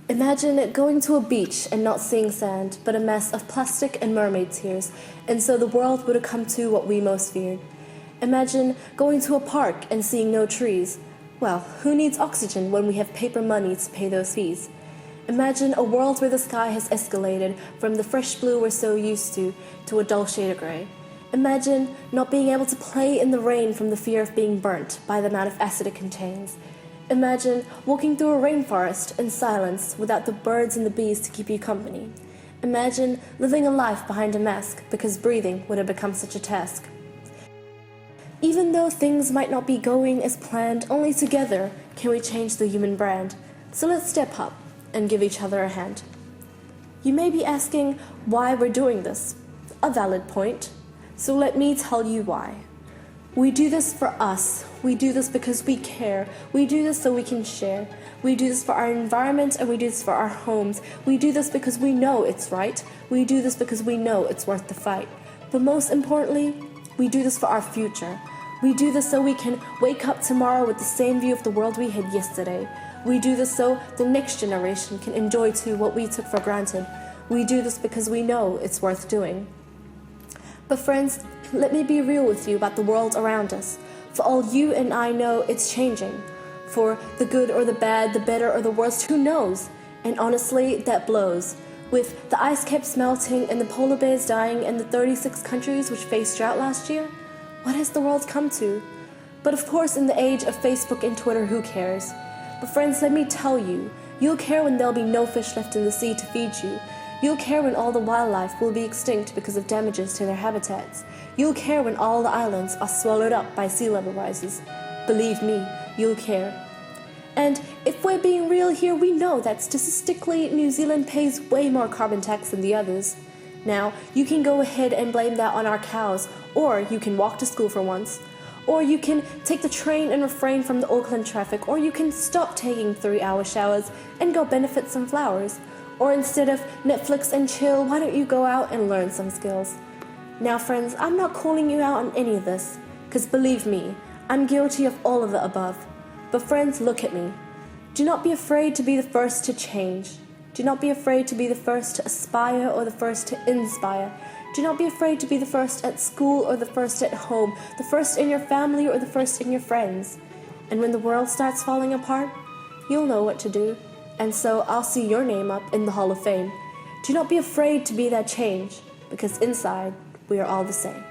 Imagine going to a beach and not seeing sand, but a mess of plastic and mermaid tears, and so the world would have come to what we most feared. Imagine going to a park and seeing no trees. Well, who needs oxygen when we have paper money to pay those fees? Imagine a world where the sky has escalated from the fresh blue we're so used to a dull shade of grey. Imagine not being able to play in the rain from the fear of being burnt by the amount of acid it contains. Imagine walking through a rainforest in silence without the birds and the bees to keep you company. Imagine living a life behind a mask because breathing would have become such a task. Even though things might not be going as planned, only together can we change the human brand. So let's step up and give each other a hand. You may be asking why we're doing this. A valid point. So let me tell you why. We do this for us. We do this because we care. We do this so we can share. We do this for our environment and we do this for our homes. We do this because we know it's right. We do this because we know it's worth the fight. But most importantly, we do this for our future. We do this so we can wake up tomorrow with the same view of the world we had yesterday. We do this so the next generation can enjoy too what we took for granted. We do this because we know it's worth doing. But friends, let me be real with you about the world around us. For all you and I know, it's changing. For the good or the bad, the better or the worst, who knows? And honestly, that blows. With the ice caps melting and the polar bears dying and the 36 countries which faced drought last year, what has the world come to? But of course, in the age of Facebook and Twitter, who cares? But friends, let me tell you, you'll care when there'll be no fish left in the sea to feed you. You'll care when all the wildlife will be extinct because of damages to their habitats. You'll care when all the islands are swallowed up by sea level rises. Believe me, you'll care. And if we're being real here, we know that statistically New Zealand pays way more carbon tax than the others. Now, you can go ahead and blame that on our cows, or you can walk to school for once. Or you can take the train and refrain from the Auckland traffic, or you can stop taking 3-hour showers and go benefit some flowers. Or instead of Netflix and chill, why don't you go out and learn some skills? Now friends, I'm not calling you out on any of this, because believe me, I'm guilty of all of the above. But friends, look at me. Do not be afraid to be the first to change. Do not be afraid to be the first to aspire or the first to inspire. Do not be afraid to be the first at school or the first at home, the first in your family or the first in your friends. And when the world starts falling apart, you'll know what to do. And so I'll see your name up in the Hall of Fame. Do not be afraid to be that change, because inside, we are all the same.